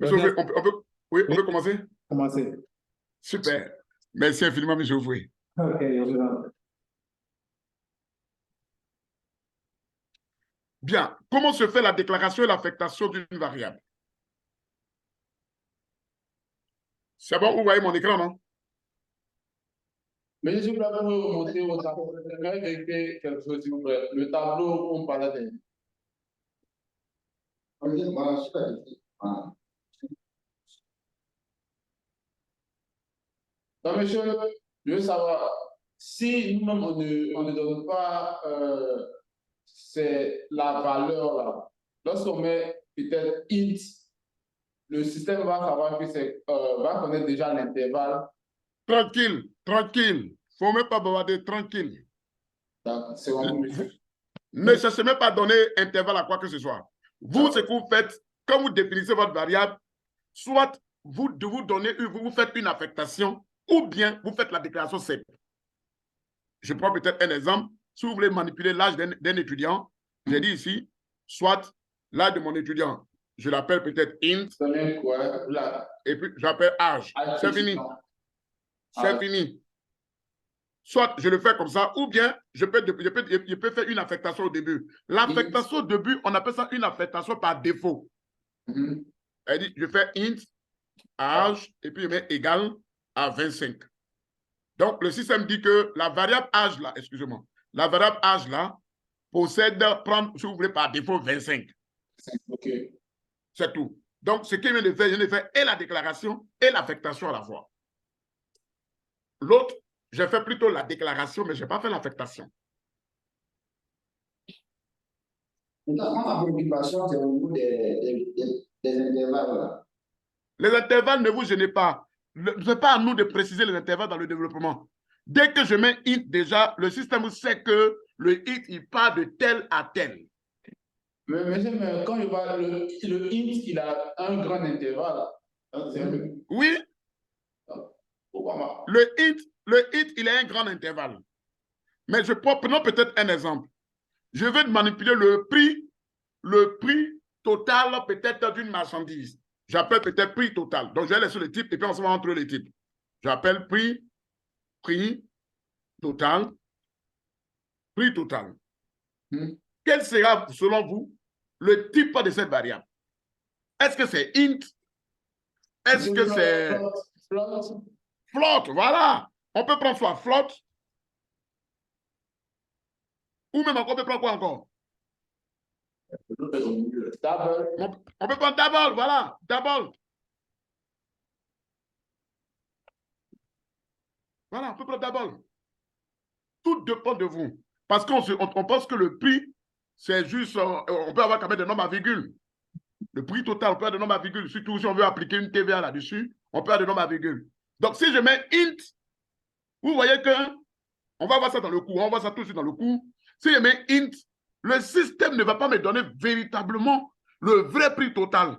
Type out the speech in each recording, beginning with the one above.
Monsieur Ouvrier, oui, on peut commencer? Commencer. Super. Merci infiniment, monsieur Ouvrier. OK, Bien. Comment se fait la déclaration et l'affectation d'une variable? C'est bon, vous voyez mon écran, non? Mais je voulais vous montrer au tableau. J'aimerais vérifier quelque chose, s'il vous plaît. Le tableau, on parlait de. Donc, monsieur, je veux savoir si nous-mêmes, on ne donne pas la valeur là. Lorsqu'on met peut-être int, le système va savoir que va connaître déjà l'intervalle. Tranquille, tranquille. Il ne faut même pas bavarder, tranquille. C'est bon, monsieur. Ne cherchez même pas à donner intervalle à quoi que ce soit. Vous, ce que vous faites, quand vous définissez votre variable, soit vous faites une affectation, ou bien vous faites la déclaration simple. Je prends peut-être un exemple. Si vous voulez manipuler l'âge d'un étudiant, j'ai dit ici, soit l'âge de mon étudiant, je l'appelle peut-être int, et puis j'appelle âge. C'est fini. C'est fini. Soit je le fais comme ça, ou bien je peux faire une affectation au début. L'affectation au début, on appelle ça une affectation par défaut. Elle dit, je fais int, âge, et puis je mets égal à 25. Donc, le système dit que la variable âge là, excusez-moi, la variable âge là possède, prendre, si vous voulez, par défaut 25. OK. C'est tout. Donc, ce qu'il vient de faire, je viens de faire et la déclaration et l'affectation à la fois. L'autre, j'ai fait plutôt la déclaration, mais je n'ai pas fait l'affectation. Ma préoccupation, c'est au niveau des intervalles. Les intervalles, ne vous gênez pas. Ce n'est pas à nous de préciser les intervalles dans le développement. Dès que je mets int, déjà, le système sait que le int, il part de tel à tel. Mais quand je vois le int, il a un grand intervalle. Oui. Pourquoi? Le int, il a un grand intervalle. Mais prenons peut-être un exemple. Je vais manipuler le prix total peut-être d'une marchandise. J'appelle peut-être prix total. Donc, je vais laisser le type et puis on se va entre les types. J'appelle prix total, prix total. Quel sera, selon vous, le type de cette variable? Est-ce que c'est int? Est-ce que c'est float? Voilà. On peut prendre soit float, ou même encore, on peut prendre quoi encore? Double. On peut prendre double, voilà, double. Voilà, on peut prendre double. Tout dépend de vous. Parce qu'on pense que le prix, c'est juste, on peut avoir quand même des nombres à virgule. Le prix total, on peut avoir des nombres à virgule. Surtout si on veut appliquer une TVA là-dessus, on peut avoir des nombres à virgule. Donc, si je mets int, vous voyez que, on va voir ça dans le cours, on va voir ça tout de suite dans le cours. Si je mets int, le système ne va pas me donner véritablement le vrai prix total.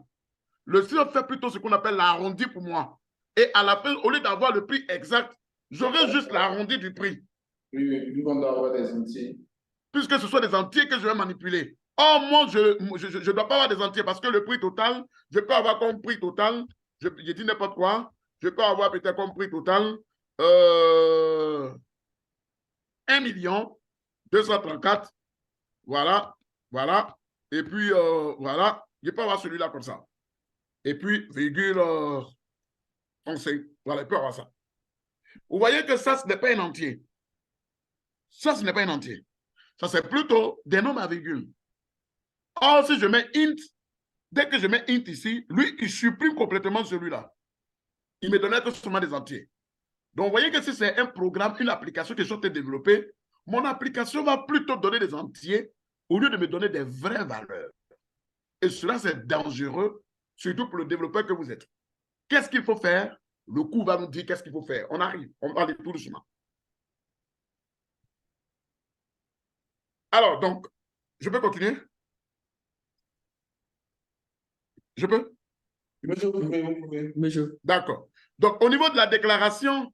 Le système fait plutôt ce qu'on appelle l'arrondi pour moi. Et à la fin, au lieu d'avoir le prix exact, j'aurai juste l'arrondi du prix. Oui, vu qu'on doit avoir des entiers. Puisque ce sont des entiers que je vais manipuler. Or, moi, je ne dois pas avoir des entiers parce que le prix total, je peux avoir comme prix total, je dis n'importe quoi, je peux avoir peut-être comme prix total 1 234 000. Voilà, voilà. Et puis, voilà, je peux avoir celui-là comme ça. Et puis, virgule 35. Voilà, je peux avoir ça. Vous voyez que ça, ce n'est pas un entier. Ça, ce n'est pas un entier. Ça, c'est plutôt des nombres à virgule. Or, si je mets int, dès que je mets int ici, lui, il supprime complètement celui-là. Il me donnait que seulement des entiers. Donc, vous voyez que si c'est un programme, une application que je suis en train de développer, mon application va plutôt donner des entiers au lieu de me donner des vraies valeurs. Et cela, c'est dangereux, surtout pour le développeur que vous êtes. Qu'est-ce qu'il faut faire? Le cours va nous dire qu'est-ce qu'il faut faire. On arrive, on va aller tout doucement. Alors, donc, je peux continuer? Je peux? Monsieur, vous pouvez. Monsieur. D'accord. Donc, au niveau de la déclaration,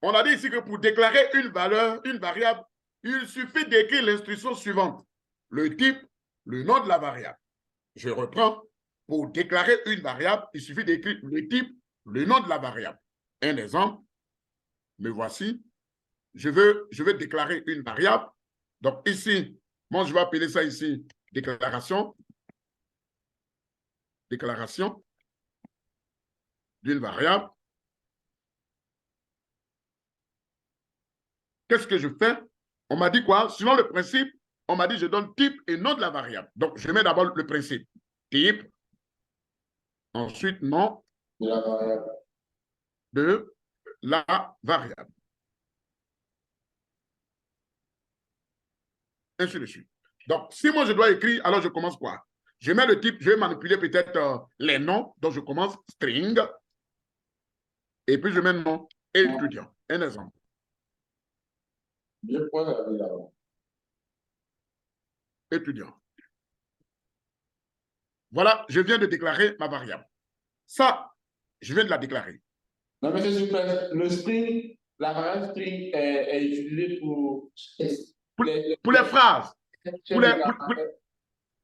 on a dit ici que pour déclarer une valeur, une variable, il suffit d'écrire l'instruction suivante. Le type, le nom de la variable. Je reprends. Pour déclarer une variable, il suffit d'écrire le type, le nom de la variable. Un exemple, me voici. Je veux déclarer une variable. Donc ici, moi je vais appeler ça ici déclaration. Déclaration d'une variable. Qu'est-ce que je fais? On m'a dit quoi? Selon le principe, on m'a dit je donne type et nom de la variable. Donc je mets d'abord le principe. Type. Ensuite, nom De la variable. de la variable. Ainsi de suite. Donc, si moi je dois écrire, alors je commence quoi? Je mets le type, je vais manipuler peut-être les noms, donc je commence string, et puis je mets nom étudiant. Un exemple. Je prends la variable. Étudiant. Voilà, je viens de déclarer ma variable. Ça, je viens de la déclarer. Non, mais le string, la variable string est utilisée pour les phrases.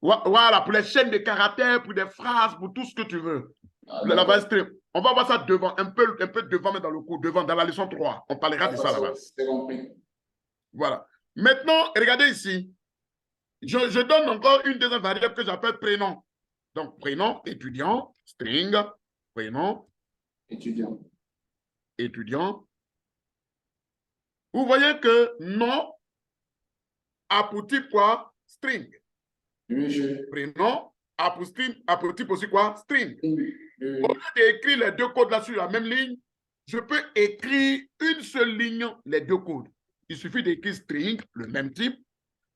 Voilà, pour les chaînes de caractères, pour des phrases, pour tout ce que tu veux. La variable string. On va voir ça devant, un peu devant, mais dans le cours, devant, dans la leçon 3. On parlera de ça là-bas. C'est compris. Voilà. Maintenant, regardez ici. Je donne encore une deuxième variable que j'appelle prénom. Donc, prénom, étudiant, string, prénom, étudiant. Étudiant. Vous voyez que nom a pour type quoi? String. Oui, prénom a pour type aussi quoi? String. Oui. Au lieu d'écrire les deux codes là sur la même ligne, je peux écrire une seule ligne, les deux codes. Il suffit d'écrire string, le même type.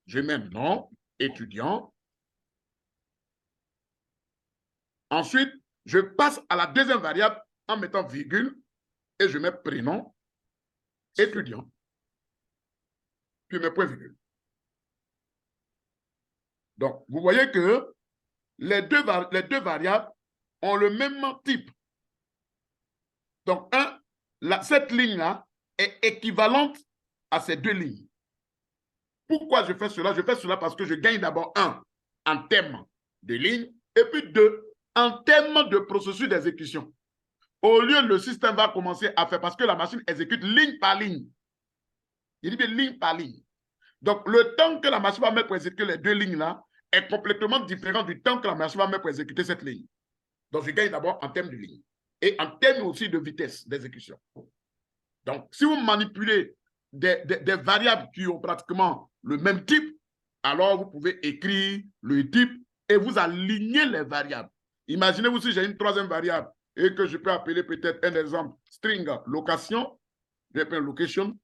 Je mets nom, étudiant. Ensuite, je passe à la deuxième variable en mettant virgule et je mets prénom, étudiant. Puis je mets point virgule. Donc, vous voyez que les deux variables ont le même type. Donc, cette ligne-là est équivalente à ces deux lignes. Pourquoi je fais cela? Je fais cela parce que je gagne d'abord en termes de ligne, et puis deux, en termes de processus d'exécution. Au lieu, le système va commencer à faire, parce que la machine exécute ligne par ligne. Il dit bien ligne par ligne. Donc, le temps que la machine va mettre pour exécuter les deux lignes-là est complètement différent du temps que la machine va mettre pour exécuter cette ligne. Donc, je gagne d'abord en termes de ligne et en termes aussi de vitesse d'exécution. Donc, si vous manipulez des variables qui ont pratiquement le même type, alors vous pouvez écrire le type et vous alignez les variables. Imaginez-vous si j'ai une troisième variable et que je peux appeler peut-être un exemple string location, je vais appeler location.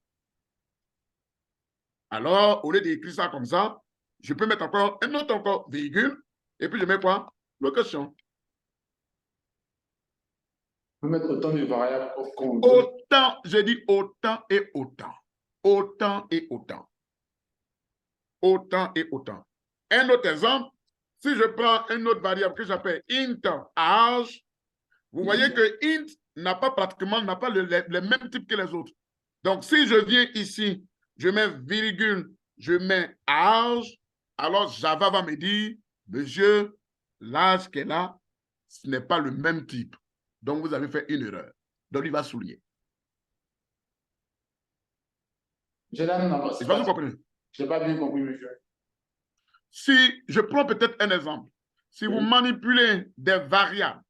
Alors, au lieu d'écrire ça comme ça, je peux mettre encore un autre encore virgule et puis je mets quoi? Location. On peut mettre autant de variables qu'on veut. Autant, j'ai dit autant et autant. Autant et autant. Autant et autant. Un autre exemple, si je prends une autre variable que j'appelle int âge, vous voyez que int n'a pas le même type que les autres. Donc, si je viens ici, je mets virgule, je mets âge, alors Java va me dire, monsieur, l'âge qu'elle a, ce n'est pas le même type. Donc, vous avez fait une erreur. Donc, il va souligner. Je n'ai pas bien compris, monsieur. Si je prends peut-être un exemple, si vous manipulez des variables,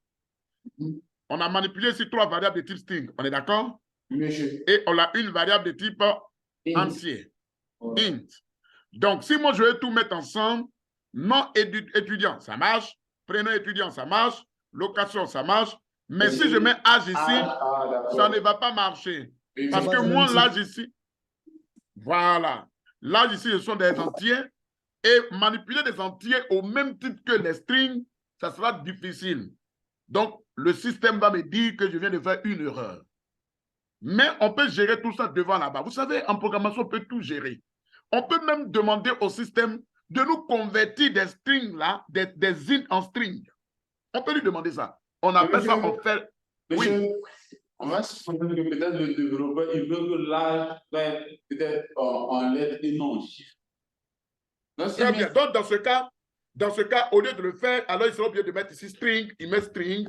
on a manipulé ici 3 variables de type string, on est d'accord? Monsieur. Et on a une variable de type entier, int. Donc, si moi je vais tout mettre ensemble, nom étudiant, ça marche, prénom étudiant, ça marche, location, ça marche, mais si je mets âge ici, ça ne va pas marcher. Parce que moi, l'âge ici, voilà, l'âge ici, ce sont des entiers, et manipuler des entiers au même titre que les strings, ça sera difficile. Donc, le système va me dire que je viens de faire une erreur. Mais on peut gérer tout ça devant là-bas. Vous savez, en programmation, on peut tout gérer. On peut même demander au système de nous convertir des strings là, des int en string. On peut lui demander ça. On appelle ça, on fait... Monsieur, oui. On va se dire que peut-être le développeur, il veut que l'âge soit peut-être en lettres et non en chiffres. Très bien. Donc, dans ce cas, Dans ce cas, au lieu de le faire, alors il sera obligé de mettre ici string, il met string,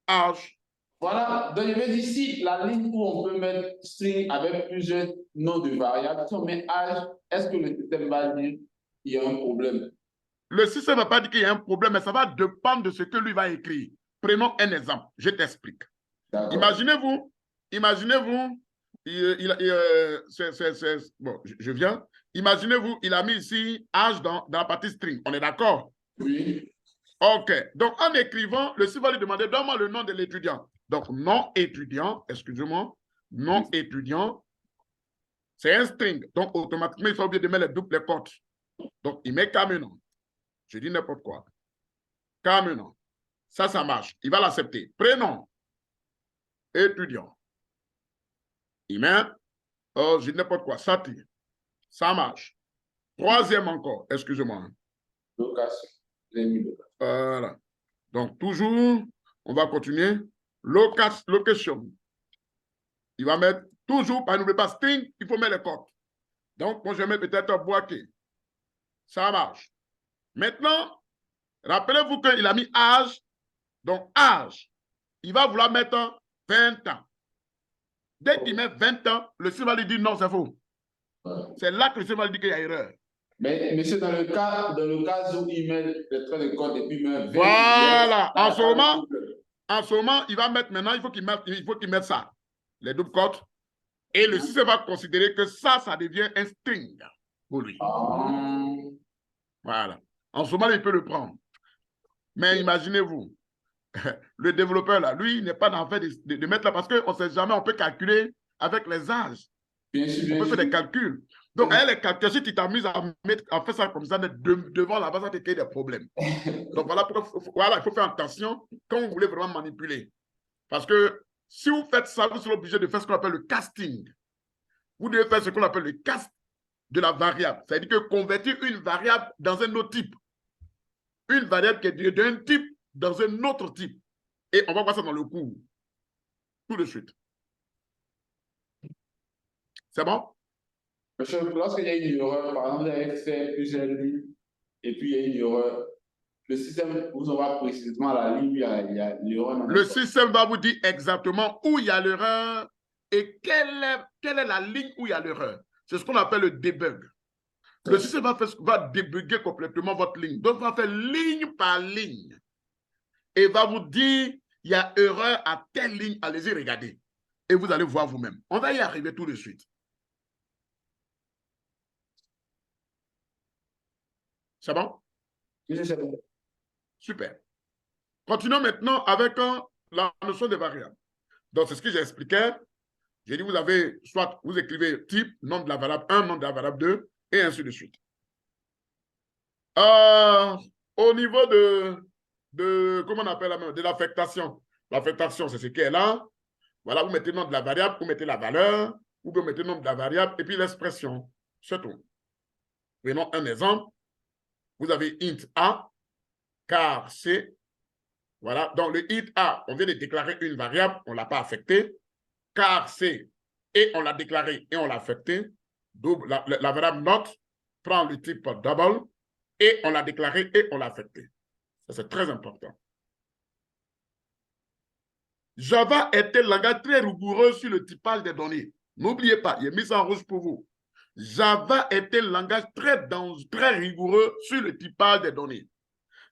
âge. Voilà, donc je vais dire si la ligne où on peut mettre string avec plusieurs noms de variables, si on met âge, est-ce que le système va dire qu'il y a un problème? Le système ne va pas dire qu'il y a un problème, mais ça va dépendre de ce que lui va écrire. Prenons un exemple, je t'explique. Imaginez-vous, bon, je viens. Imaginez-vous, il a mis ici âge dans la partie string. On est d'accord? Oui. OK. Donc, en écrivant, le système va lui demander, donne-moi le nom de l'étudiant. Donc, nom étudiant, excusez-moi, nom étudiant, c'est un string. Donc, automatiquement, il faut oublier de mettre les doubles quotes. Donc, il met Cameron. Je dis n'importe quoi. Cameron. Ça marche. Il va l'accepter. Prénom. Étudiant. Il met, je dis n'importe quoi. Sati. Ça marche. Troisième encore. Excusez-moi. Location. Voilà. Donc, toujours, on va continuer. Location. Il va mettre toujours, n'oubliez pas string, il faut mettre les codes. Donc, moi, je vais mettre peut-être boîtier. Ça marche. Maintenant, rappelez-vous qu'il a mis âge. Donc, âge, il va vouloir mettre 20 ans. Dès qu'il met 20 ans, le système va lui dire non, c'est faux. C'est là que le système va lui dire qu'il y a erreur. Mais monsieur, dans le cas où il met les traits de code et puis il met 20. Voilà. En ce moment, il va mettre maintenant, il faut qu'il mette ça. Les doubles codes. Et le système va considérer que ça devient un string pour lui. Voilà. En ce moment, il peut le prendre. Mais imaginez-vous, le développeur, là, lui, il n'est pas dans le fait de mettre là parce qu'on ne sait jamais, on peut calculer avec les âges. Bien sûr, on peut faire des calculs. Donc, avec les calculs, si tu t'amuses à faire ça comme ça, devant la base, ça te crée des problèmes. Donc, voilà, il faut faire attention quand vous voulez vraiment manipuler. Parce que si vous faites ça, vous serez obligé de faire ce qu'on appelle le casting. Vous devez faire ce qu'on appelle le cast de la variable. C'est-à-dire que convertir une variable dans un autre type. Une variable qui est d'un type dans un autre type. Et on va voir ça dans le cours. Tout de suite. C'est bon? Monsieur, lorsqu'il y a une erreur, par exemple, vous avez fait plusieurs lignes et puis il y a une erreur, le système vous envoie précisément la ligne où il y a l'erreur. Le système va vous dire exactement où il y a l'erreur et quelle est la ligne où il y a l'erreur. C'est ce qu'on appelle le debug. Le système va débugger complètement votre ligne. Donc, il va faire ligne par ligne. Et va vous dire, il y a erreur à telle ligne, allez-y regarder. Et vous allez voir vous-même. On va y arriver tout de suite. C'est bon? Oui, c'est bon. Super. Continuons maintenant avec la notion de variable. Donc, c'est ce que j'ai expliqué. J'ai dit, vous avez, soit vous écrivez type, nom de la variable 1, nom de la variable 2, et ainsi de suite. Au niveau comment on appelle de l'affectation. L'affectation, c'est ce qui est là. Voilà, vous mettez le nom de la variable, vous mettez la valeur, vous pouvez mettre le nom de la variable, et puis l'expression. C'est tout. Prenons un exemple. Vous avez int A, car c'est, voilà, dans le int A, on vient de déclarer une variable, on ne l'a pas affectée, car c'est, et on l'a déclaré et on l'a affecté, la variable note prend le type double, et on l'a déclaré et on l'a affecté. Ça, c'est très important. Java est un langage très rigoureux sur le typage des données. N'oubliez pas, il est mis en rouge pour vous. Java est un langage très rigoureux sur le typage des données.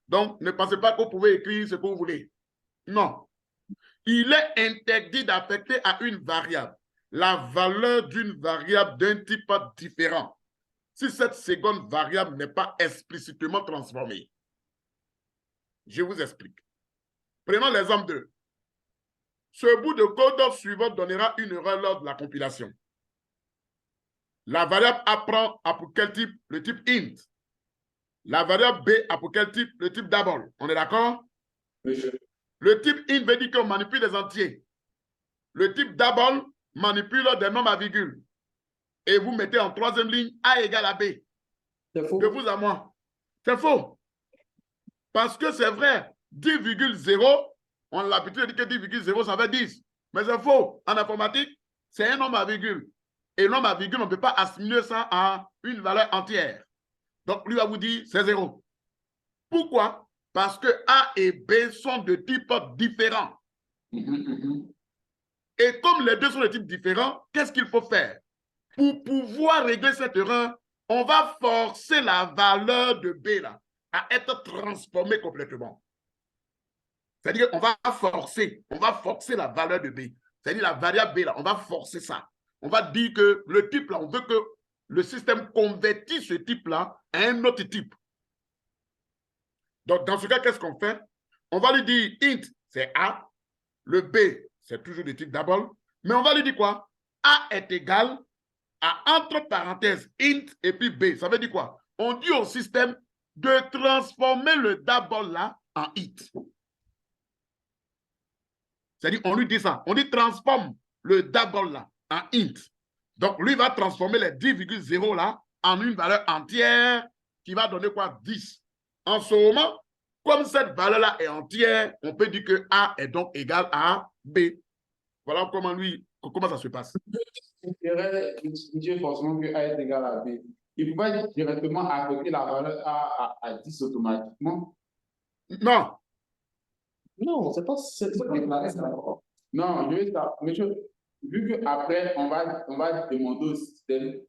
Donc, ne pensez pas que vous pouvez écrire ce que vous voulez. Non. Il est interdit d'affecter à une variable la valeur d'une variable d'un type différent si cette seconde variable n'est pas explicitement transformée. Je vous explique. Prenons l'exemple 2. Ce bout de code suivant donnera une erreur lors de la compilation. La variable A prend à pour quel type? Le type int. La variable B a pour quel type? Le type double. On est d'accord? Oui. Le type int veut dire qu'on manipule des entiers. Le type double manipule des nombres à virgule. Et vous mettez en troisième ligne A égale à B. C'est faux. De vous à moi. C'est faux. Parce que c'est vrai, 10,0, on a l'habitude de dire que 10,0 ça fait 10. Mais c'est faux. En informatique, c'est un nombre à virgule. Et le nombre à virgule, on ne peut pas assimiler ça à une valeur entière. Donc, lui va vous dire, c'est 0. Pourquoi? Parce que A et B sont de types différents. Et comme les deux sont de types différents, qu'est-ce qu'il faut faire? Pour pouvoir régler cette erreur, on va forcer la valeur de B là, à être transformée complètement. C'est-à-dire qu'on va forcer la valeur de B. C'est-à-dire la variable B là, on va forcer ça. On va dire que le type là, on veut que le système convertisse ce type là à un autre type. Donc, dans ce cas, qu'est-ce qu'on fait? On va lui dire int, c'est A. Le B, c'est toujours de type double. Mais on va lui dire quoi? A est égal à, entre parenthèses, int et puis B. Ça veut dire quoi? On dit au système de transformer le double là en int. C'est-à-dire, on lui dit ça. On dit transforme le double là en int. Donc, lui va transformer les 10,0 là en une valeur entière qui va donner quoi? 10. En ce moment, comme cette valeur-là est entière, on peut dire que A est donc égal à B. Voilà comment ça se passe. Il faudrait dire forcément que A est égal à B. Il pouvait directement affecter la valeur A à 10 automatiquement. Non. Non, c'est pas déclaré ça. Non, je vais ça. Mais vu qu'après, on va demander au système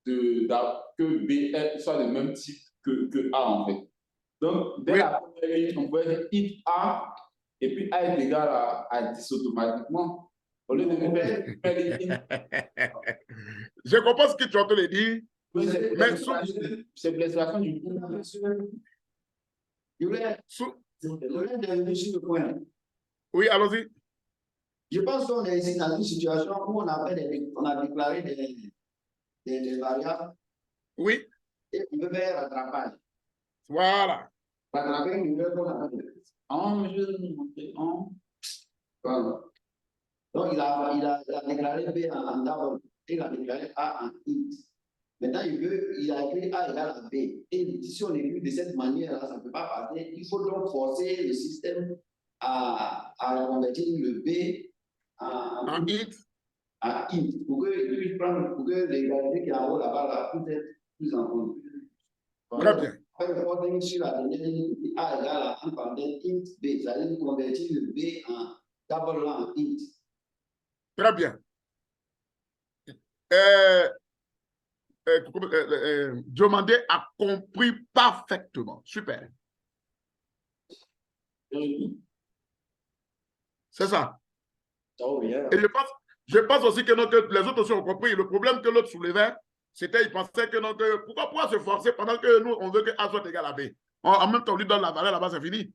que B soit le même type que A en fait. Donc, dès la première ligne, on peut dire int A et puis A est égal à 10 automatiquement. Au lieu de faire Je comprends ce que tu es en train de dire. C'est l'expression du coup. Oui, allons-y. Je pense qu'on est ici dans une situation où on a déclaré des variables. Oui. Et on veut faire rattrapage. Voilà. Rattraper une nouvelle qu'on a fait. Voilà. Donc, il a déclaré B en double. Il a déclaré A en int. Maintenant, il a écrit A égale à B. Et si on écrit de cette manière-là, ça ne peut pas passer. Il faut donc forcer le système à convertir le B en int. À int. Pour que l'égalité qui est en haut là-bas puisse être plus en compte. Très bien. Après, le forcing sur la dernière ligne, A égale à un parenthèse int B. Ça veut dire convertir le B en double en int. Très bien. Diomandé a compris parfaitement. Super. C'est ça. Oh, yeah. Et je pense aussi que, les autres aussi ont compris. Le problème que l'autre soulevait, c'était qu'il pensait que pourquoi se forcer pendant que nous, on veut que A soit égal à B. En même temps, on lui donne la valeur là-bas, c'est fini.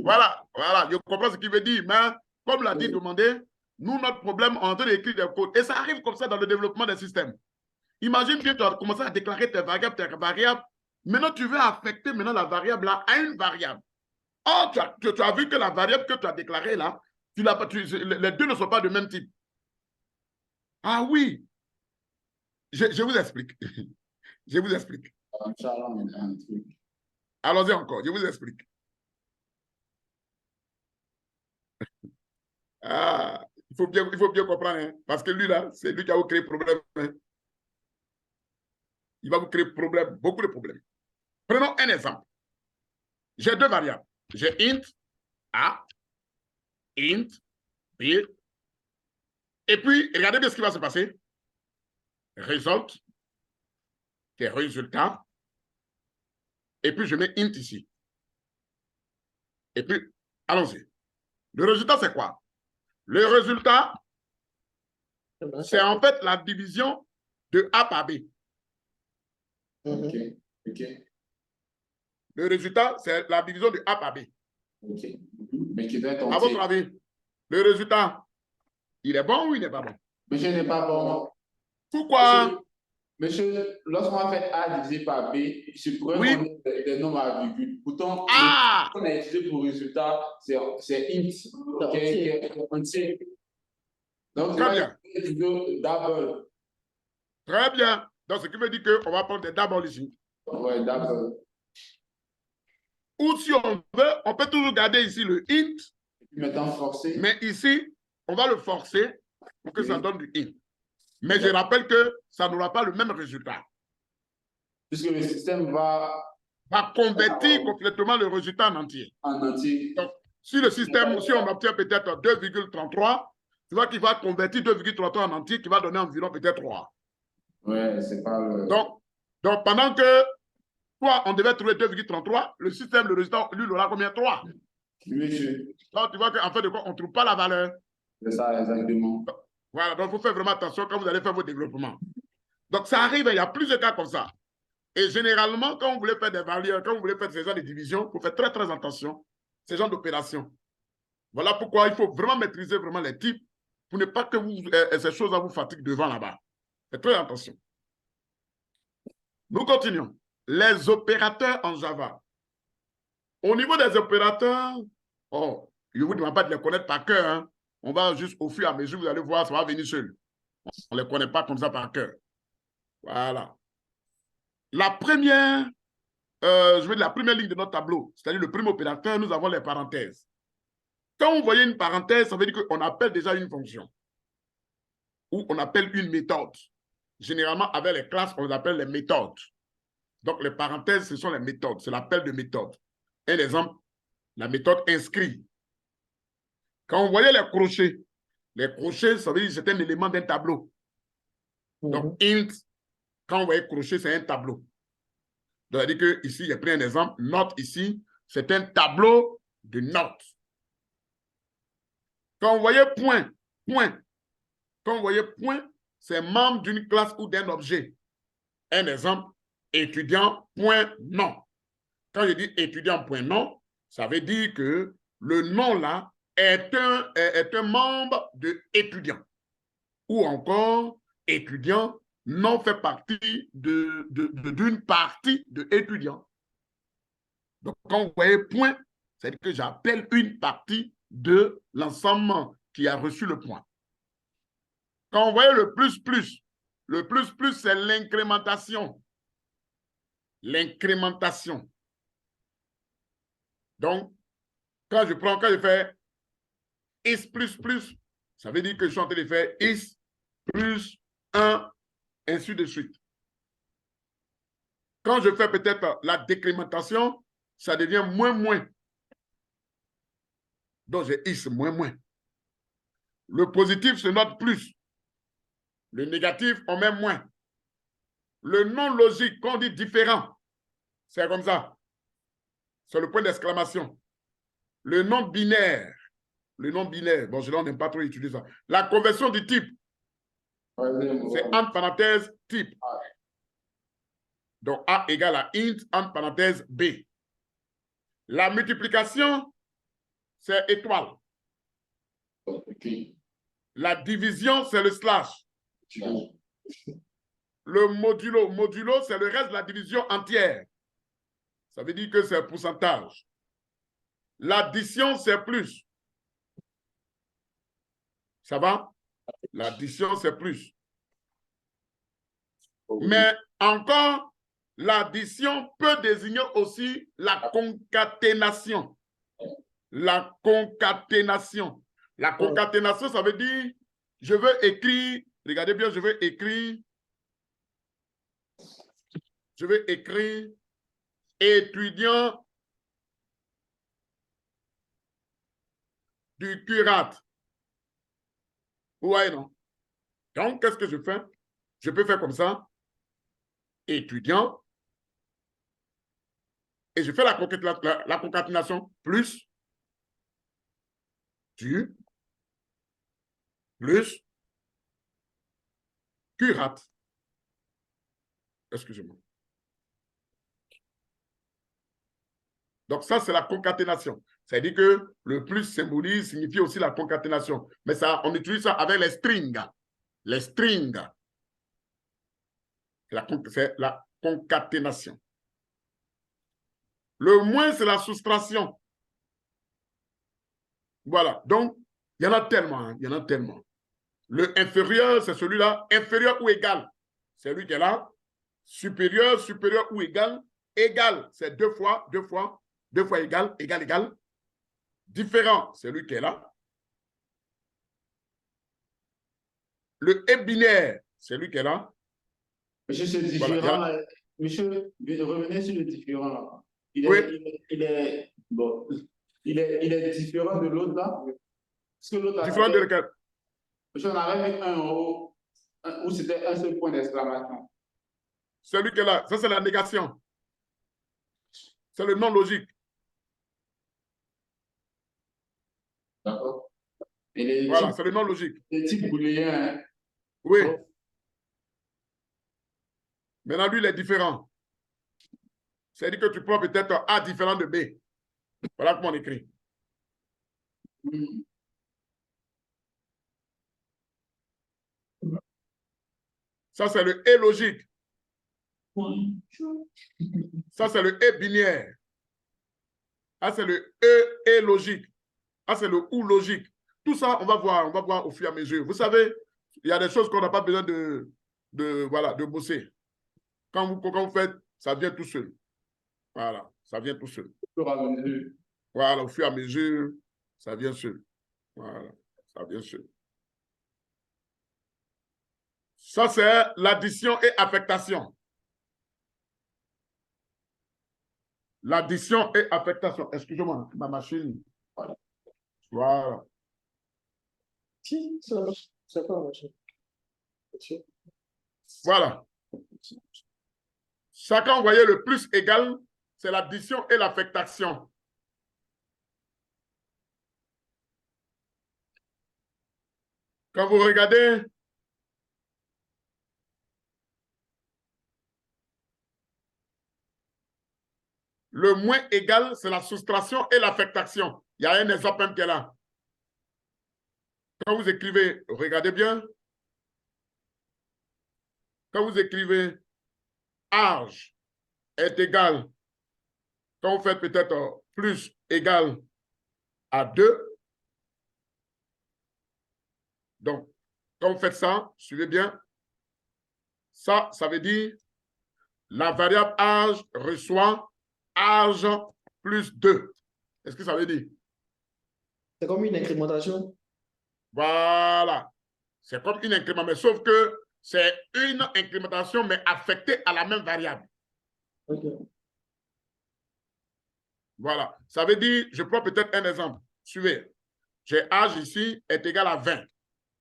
Voilà, je comprends ce qu'il veut dire. Mais comme l'a dit Demandé, nous, notre problème, on est en train d'écrire des codes. Et ça arrive comme ça dans le développement des systèmes. Imagine que tu as commencé à déclarer tes variables. Maintenant, tu veux affecter la variable là à une variable. Or, tu as vu que la variable que tu as déclarée là, les deux ne sont pas de même type. Ah oui. Je vous explique. Je vous explique. Allons-y encore, je vous explique. Ah, il faut bien comprendre, hein, parce que lui là, c'est lui qui va vous créer problème. Hein. Il va vous créer problème, beaucoup de problèmes. Prenons un exemple. J'ai deux variables. J'ai int A, int B. Et puis, regardez bien ce qui va se passer. Result, c'est résultat. Et puis, je mets int ici. Et puis, allons-y. Le résultat, c'est quoi? Le résultat, c'est en fait la division de A par B. OK. Le résultat, c'est la division de A par B. OK. Mais qui doit être entier. À votre avis, le résultat, il est bon ou il n'est pas bon? Monsieur n'est pas bon. Pourquoi? Monsieur, lorsqu'on fait A divisé par B, il se pourrait qu'on ait des nombres à virgule. Pourtant, ce qu'on a utilisé pour résultat, c'est int, qui est entier. Donc, très bien. Double. Très bien. Donc, ce qui veut dire qu'on va prendre des double ici. Ouais, double. Ou si on veut, on peut toujours garder ici le int. Maintenant forcé. Mais ici, on va le forcer pour que ça donne du int. Mais je rappelle que ça n'aura pas le même résultat. Puisque le système va va convertir complètement le résultat en entier. En entier. Donc, si le système, si on obtient peut-être 2,33, tu vois qu'il va convertir 2,33 en entier, qui va donner environ peut-être 3. Ouais, c'est pas le... Donc, pendant que toi, on devait trouver 2,33, le système, le résultat, lui, il aura combien? 3. Monsieur. Donc, tu vois qu'en fait de quoi, on ne trouve pas la valeur. C'est ça, exactement. Voilà, donc il faut faire vraiment attention quand vous allez faire vos développements. Donc, ça arrive, il y a plusieurs cas comme ça. Et généralement, quand vous voulez faire des valeurs, quand vous voulez faire ces genres de divisions, il faut faire très, très attention, ces genres d'opérations. Voilà pourquoi il faut vraiment maîtriser vraiment les types pour ne pas que ces choses vous fatiguent devant là-bas. Faites très attention. Nous continuons. Les opérateurs en Java. Au niveau des opérateurs, oh, je ne vous demande pas de les connaître par cœur. Hein. On va juste au fur et à mesure, vous allez voir, ça va venir seul. On ne les connaît pas comme ça par cœur. Voilà. La première, je veux dire la première ligne de notre tableau, c'est-à-dire le premier opérateur, nous avons les parenthèses. Quand vous voyez une parenthèse, ça veut dire qu'on appelle déjà une fonction ou on appelle une méthode. Généralement, avec les classes, on les appelle les méthodes. Donc, les parenthèses, ce sont les méthodes. C'est l'appel de méthode. Un exemple, la méthode inscrit. Quand vous voyez les crochets, ça veut dire que c'est un élément d'un tableau. Donc, int, quand vous voyez crochet, c'est un tableau. Donc, ça veut dire que ici, j'ai pris un exemple. Note ici, c'est un tableau de notes. Quand vous voyez point, quand vous voyez point, c'est membre d'une classe ou d'un objet. Un exemple, étudiant, point, nom. Quand je dis étudiant, point, nom, ça veut dire que le nom là est un membre de étudiant. Ou encore, étudiant, nom fait partie d'une partie de étudiant. Donc, quand vous voyez point, c'est-à-dire que j'appelle une partie de l'ensemble qui a reçu le point. Quand vous voyez le plus, c'est l'incrémentation. L'incrémentation. Donc, quand je fais is plus, ça veut dire que je suis en train de faire is plus 1, ainsi de suite. Quand je fais peut-être la décrémentation, ça devient moins. Donc, j'ai is moins. Le positif se note plus. Le négatif, on met moins. Le non logique, quand on dit différent, c'est comme ça. C'est le point d'exclamation. Le non binaire, bon, je n'aime pas trop utiliser ça. La conversion du type, c'est entre parenthèses type. Donc, A égale à int, entre parenthèses B. La multiplication, c'est étoile. La division, c'est le slash. Le modulo, c'est le reste de la division entière. Ça veut dire que c'est un pourcentage. L'addition, c'est plus. Ça va? L'addition, c'est plus. Mais encore, l'addition peut désigner aussi la concaténation. La concaténation. La concaténation, ça veut dire, je veux écrire, regardez bien, je veux écrire étudiant du curate. Ouais, non. Donc, qu'est-ce que je fais? Je peux faire comme ça. Étudiant. Et je fais la concaténation plus du plus curate. Excusez-moi. Donc, ça, c'est la concaténation. C'est-à-dire que le plus symbolise, signifie aussi la concaténation. Mais ça, on utilise ça avec les strings. Les strings. C'est la concaténation. Le moins, c'est la soustraction. Voilà. Donc, il y en a tellement. Hein, il y en a tellement. Le inférieur, c'est celui-là. Inférieur ou égal. C'est lui qui est là. Supérieur, supérieur ou égal. Égal, c'est deux fois égal, égal. Différent, c'est lui qui est là. Le et binaire, c'est lui qui est là. Monsieur, c'est différent. Voilà. monsieur, revenez sur le différent là. Oui. Bon, il est différent de l'autre là. Parce que l'autre Différent de lequel? Monsieur, on avait mis 1 euro où c'était un seul point d'exclamation. Celui qui est là, ça c'est la négation. C'est le non logique. D'accord. Voilà, c'est le non logique. Les types booléens. Hein. Oui. Oh. Maintenant, lui, il est différent. C'est-à-dire que tu prends peut-être A différent de B. Voilà comment on écrit. Ça, c'est le E logique. Ça, c'est le E binaire. Ça, c'est le E logique. Ça, c'est le OU logique. Tout ça, on va voir au fur et à mesure. Vous savez, il y a des choses qu'on n'a pas besoin de bosser. Quand vous faites, ça vient tout seul. Voilà, ça vient tout seul. Voilà, au fur et à mesure, ça vient seul. Voilà, ça vient seul. Ça, c'est l'addition et affectation. L'addition et affectation. Excusez-moi, ma machine. Voilà. C'est quoi, machine? Voilà. Chacun voyait le plus égal, c'est l'addition et l'affectation. Quand vous regardez, le moins égal, c'est la soustraction et l'affectation. Il y a un exemple même qui est là. Quand vous écrivez, regardez bien. Quand vous écrivez âge est égal, quand vous faites peut-être plus égal à 2, donc quand vous faites ça, suivez bien, ça veut dire la variable âge reçoit âge plus 2. Est-ce que ça veut dire? C'est comme une incrémentation. Voilà. C'est comme une incrémentation, mais sauf que c'est une incrémentation, mais affectée à la même variable. Okay. Voilà. Ça veut dire, je prends peut-être un exemple. Suivez. J'ai âge ici est égal à 20.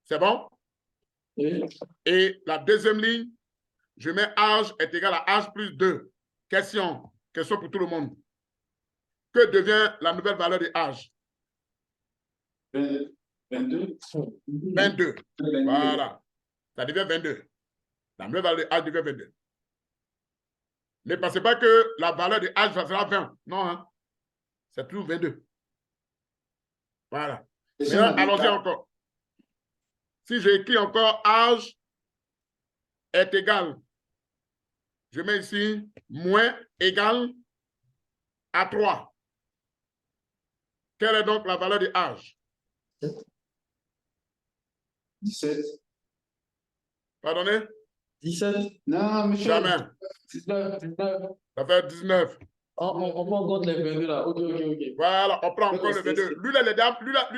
C'est bon? Oui. Et la deuxième ligne, je mets âge est égal à âge plus 2. Question pour tout le monde. Que devient la nouvelle valeur de âge? 22. 22. Voilà. Ça devient 22. La nouvelle valeur de âge devient 22. Ne pensez pas que la valeur de âge sera 20. Non, hein? C'est toujours 22. Voilà. Maintenant, allons-y encore. Si j'écris encore âge est égal, je mets ici moins égal à 3. Quelle est donc la valeur de âge? 17. Pardonnez? 17. Non, monsieur. Jamais. 19. Ça fait 19. On prend en compte les 22 là. Ok. Voilà, on prend encore le 22. Lui,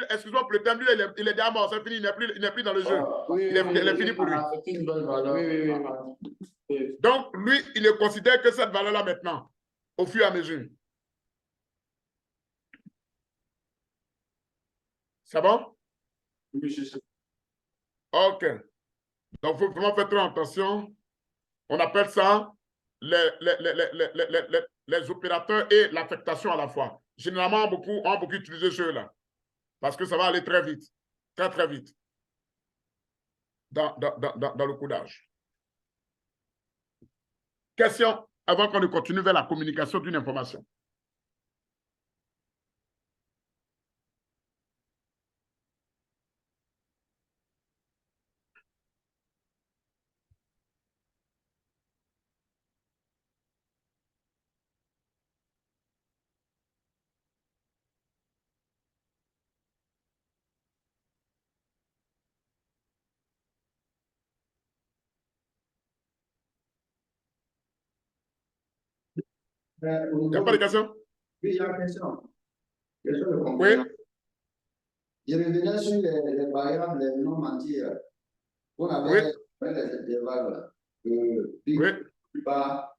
excuse-moi pour le terme, lui, il est déjà mort, c'est fini, il n'est plus dans le jeu. Oui, il est fini pour lui. C'est une bonne valeur. Oui. Donc, lui, il ne considère que cette valeur-là maintenant, au fur et à mesure. C'est bon? Oui, je sais. OK. Donc, il faut vraiment faire très attention. On appelle ça les opérateurs et l'affectation à la fois. Généralement, on a beaucoup utilisé ceux-là. Parce que ça va aller très vite. Très, très vite. Dans le codage. Question avant qu'on ne continue vers la communication d'une information. Il n'y a pas de question? Oui, il y a une question. Question de Oui. compréhension. Je revenais sur les variables, les noms entiers. On avait les intervalles. Oui. Bas,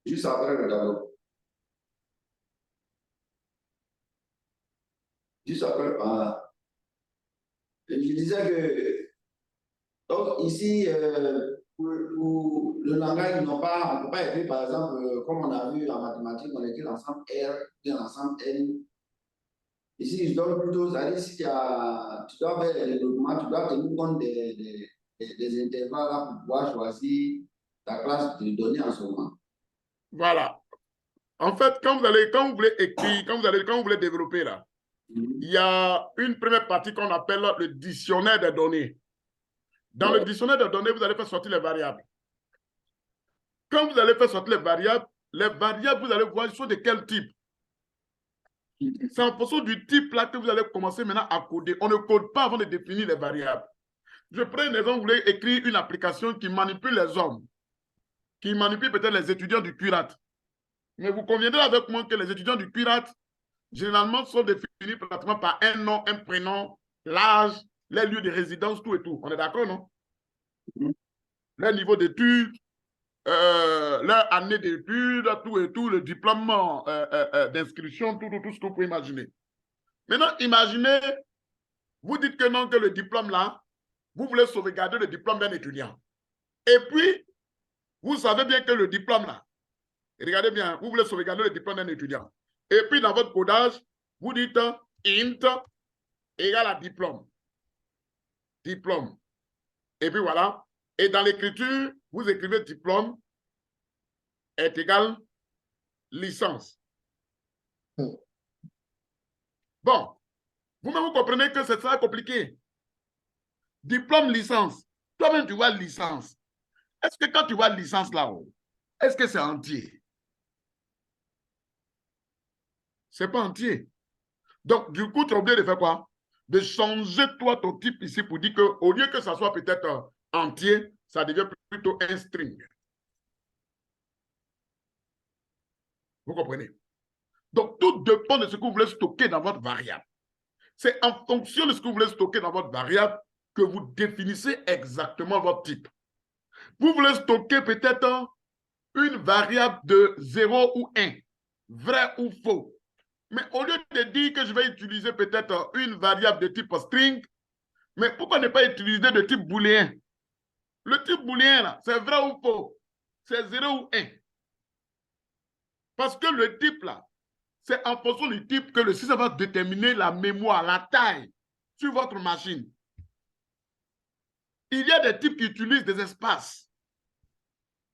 juste après le tableau. Juste après, je disais que, donc ici, pour le langage, on ne peut pas écrire, par exemple, comme on a vu en mathématiques, on écrit l'ensemble R, bien l'ensemble N. Ici, je donne plutôt, c'est-à-dire si tu dois faire le développement, tu dois tenir compte des intervalles là pour pouvoir choisir ta classe de données en ce moment. Voilà. En fait, quand vous voulez écrire, quand vous voulez développer là, il y a une première partie qu'on appelle le dictionnaire des données. Dans le dictionnaire des données, vous allez faire sortir les variables. Quand vous allez faire sortir les variables, vous allez voir, ils sont de quel type. C'est en fonction du type là que vous allez commencer maintenant à coder. On ne code pas avant de définir les variables. Je prends un exemple, vous voulez écrire une application qui manipule les hommes, qui manipule peut-être les étudiants du QRAT. Mais vous conviendrez avec moi que les étudiants du QRAT, généralement, sont définis pratiquement par un nom, un prénom, l'âge, les lieux de résidence, tout et tout. On est d'accord, non? Leur niveau d'études, leur année d'études, tout et tout, le diplôme d'inscription, tout ce que vous pouvez imaginer. Maintenant, imaginez, vous dites que non, que le diplôme là, vous voulez sauvegarder le diplôme d'un étudiant. Et puis, vous savez bien que le diplôme là, regardez bien, vous voulez sauvegarder le diplôme d'un étudiant. Et puis, dans votre codage, vous dites int égale à diplôme. Diplôme. Et puis voilà. Et dans l'écriture, vous écrivez diplôme est égal licence. Bon, vous-même, vous comprenez que c'est ça compliqué. Diplôme, licence. Toi-même, tu vois licence. Est-ce que quand tu vois licence là-haut, est-ce que c'est entier? C'est pas entier. Donc, du coup, tu es obligé de faire quoi? De changer, toi, ton type ici pour dire qu'au lieu que ça soit peut-être entier, ça devient plutôt un string. Vous comprenez? Donc, tout dépend de ce que vous voulez stocker dans votre variable. C'est en fonction de ce que vous voulez stocker dans votre variable que vous définissez exactement votre type. Vous voulez stocker peut-être une variable de 0 ou 1, vrai ou faux. Mais au lieu de dire que je vais utiliser peut-être une variable de type string, mais pourquoi ne pas utiliser de type booléen? Le type booléen, là, c'est vrai ou faux? C'est 0 ou 1. Parce que le type, là, c'est en fonction du type que le système va déterminer la mémoire, la taille sur votre machine. Il y a des types qui utilisent des espaces,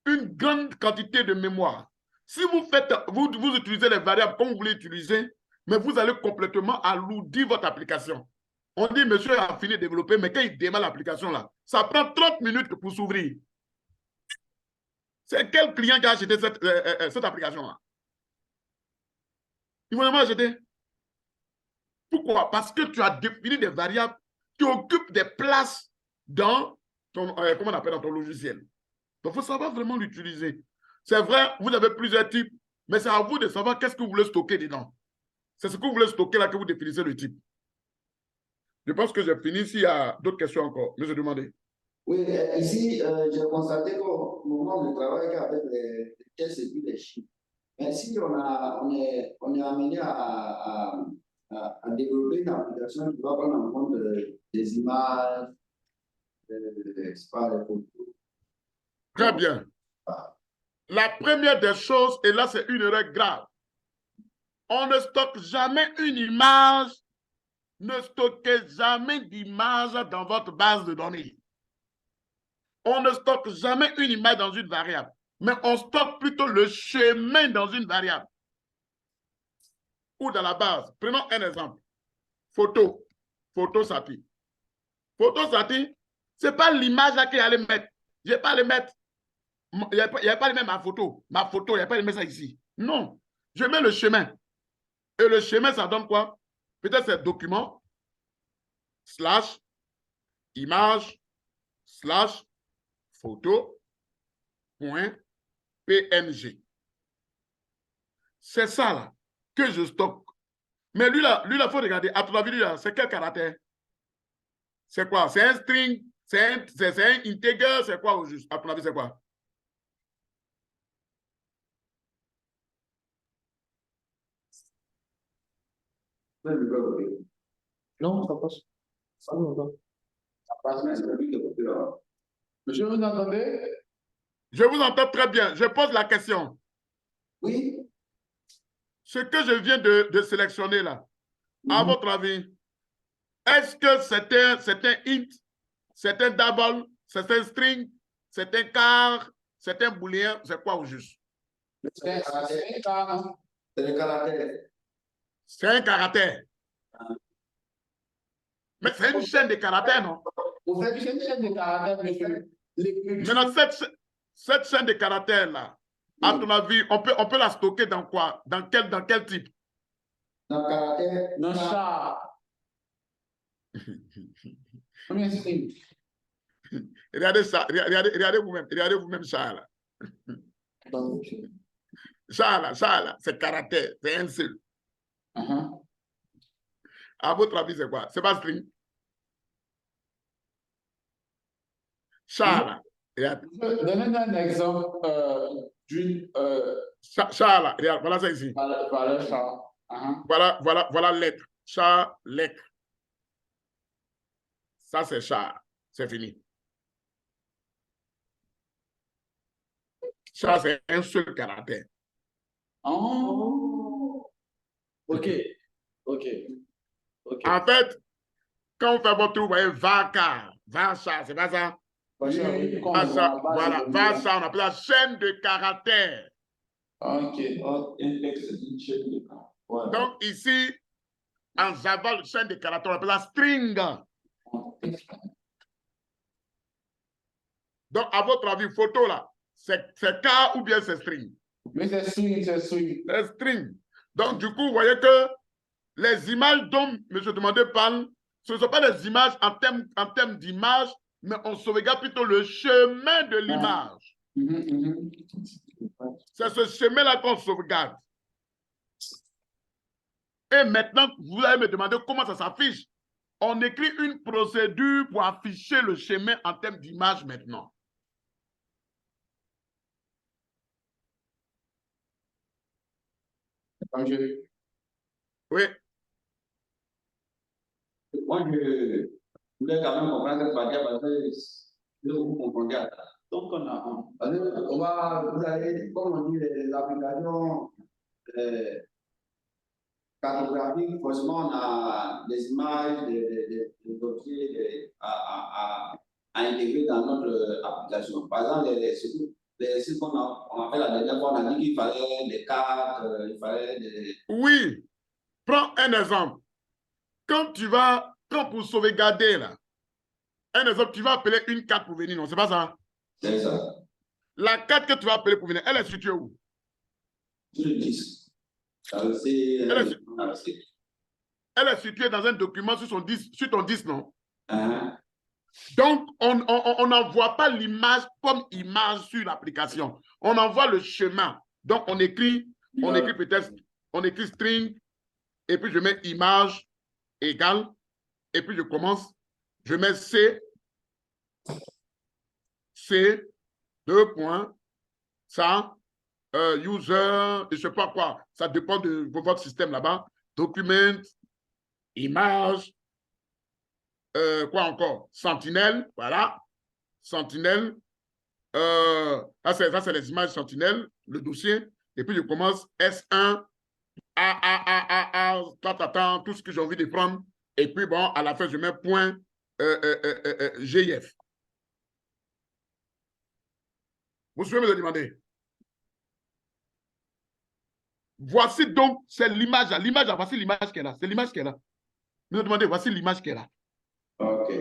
une grande quantité de mémoire. Si vous faites, vous utilisez les variables comme vous voulez utiliser, mais vous allez complètement alourdir votre application. On dit, monsieur a fini de développer, mais quand il démarre l'application là, ça prend 30 minutes pour s'ouvrir. C'est quel client qui a acheté cette application-là? Il faut vraiment acheter. Pourquoi? Parce que tu as défini des variables qui occupent des places dans ton, comment on appelle, dans ton logiciel. Donc, il faut savoir vraiment l'utiliser. C'est vrai, vous avez plusieurs types, mais c'est à vous de savoir qu'est-ce que vous voulez stocker dedans. C'est ce que vous voulez stocker là que vous définissez le type. Je pense que j'ai fini. S'il y a d'autres questions encore, je vais demander. Oui, ici, j'ai constaté qu'au moment du travail avec les tests et puis les chiffres, mais si on est amené à développer une application qui va prendre en compte des images, des photos. Très bien. La première des choses, et là c'est une erreur grave, on ne stocke jamais une image, ne stockez jamais d'image dans votre base de données. On ne stocke jamais une image dans une variable, mais on stocke plutôt le chemin dans une variable ou dans la base. Prenons un exemple. Photo. Photo Sati. Photo Sati, ce n'est pas l'image là qu'il allait mettre. Je ne vais pas le mettre. Il n'y a pas le même ma photo. Ma photo, il n'y a pas le mettre ça ici. Non. Je mets le chemin. Et le chemin, ça donne quoi? Peut-être c'est document, slash, image, slash, photo, point, PNG. C'est ça là que je stocke. Mais lui là, il faut regarder. À ton avis, là, c'est quel caractère? C'est quoi? C'est un string? C'est un integer? C'est quoi au juste? À ton avis, c'est quoi? Même le bloc, oui. Non, ça passe. Ça m'entend. Ça passe, mais C'est lui qui est coupé là. monsieur, vous entendez? Je vous entends très bien. Je pose la question. Oui. Ce que je viens de sélectionner là, à votre avis, est-ce que c'est un int, c'est un double, c'est un string, c'est un car, c'est un booléen, c'est quoi au juste? C'est un caractère. C'est le caractère. C'est un caractère. Mais c'est une chaîne de caractères, non? Vous faites une chaîne de caractères, monsieur. Maintenant, cette chaîne de caractères là, à ton avis, on peut la stocker dans quoi? Dans quel type? Dans le caractère. Dans char. Combien de string? Regardez ça, regardez vous-même ça là. Ça là, c'est caractère, c'est un seul. À votre avis, c'est quoi? C'est pas string? Ça là, regarde. Donnez-nous un exemple d'une Ça là, regarde, voilà ça ici. valeur char. Voilà lettre. Chat, lettre. Ça, c'est chat. C'est fini. Ça, c'est un seul caractère. Oh. Ok. En fait, quand on fait votre trou, vous voyez, va-car, va-chat, c'est pas ça? Va-chat, voilà, va-chat, on appelle la chaîne de caractères. Ok. Un texte, c'est une chaîne de caractère. Voilà. Donc, ici, en Java, la chaîne de caractères, on appelle la string. Donc, à votre avis, photo là, c'est car ou bien c'est string? Mais c'est string, c'est string. C'est string. Donc, du coup, vous voyez que les images dont M. Demandé parle, ce ne sont pas des images en termes d'image, mais on sauvegarde plutôt le chemin de l'image. C'est ce chemin-là qu'on sauvegarde. Et maintenant, vous allez me demander comment ça s'affiche. On écrit une procédure pour afficher le chemin en termes d'image maintenant. Oui. Moi, je voulais quand même comprendre cette partie parce que je vous comprendez. Donc, on va, vous allez, comme on dit, les applications cartographiques, forcément, on a des images, des dossiers à intégrer dans notre application. Par exemple, les sites qu'on a fait la dernière fois, on a dit qu'il fallait des cartes, il fallait des... Oui. Prends un exemple. Quand pour sauvegarder, là, un exemple, tu vas appeler une carte pour venir, non, c'est pas ça? C'est ça. La carte que tu vas appeler pour venir, elle est située où? Sur le disque. Elle est située dans un document sur ton disque, non? Donc, on n'envoie pas l'image comme image sur l'application. On envoie le chemin. Donc, on écrit peut-être, on écrit string, et puis je mets image égale, et puis je commence, je mets C, 2 points, ça, user, je ne sais pas quoi, ça dépend de votre système là-bas, document, image, quoi encore, sentinelle, voilà, sentinelle, ça c'est les images sentinelle, le dossier, et puis je commence S1, tout ce que j'ai envie de prendre, et puis bon, à la fin, je mets point GIF. Vous pouvez me le demander. Voici donc, c'est l'image, voici l'image qu'elle a, c'est l'image qu'elle a. Vous me demandez, voici l'image qu'elle a. OK.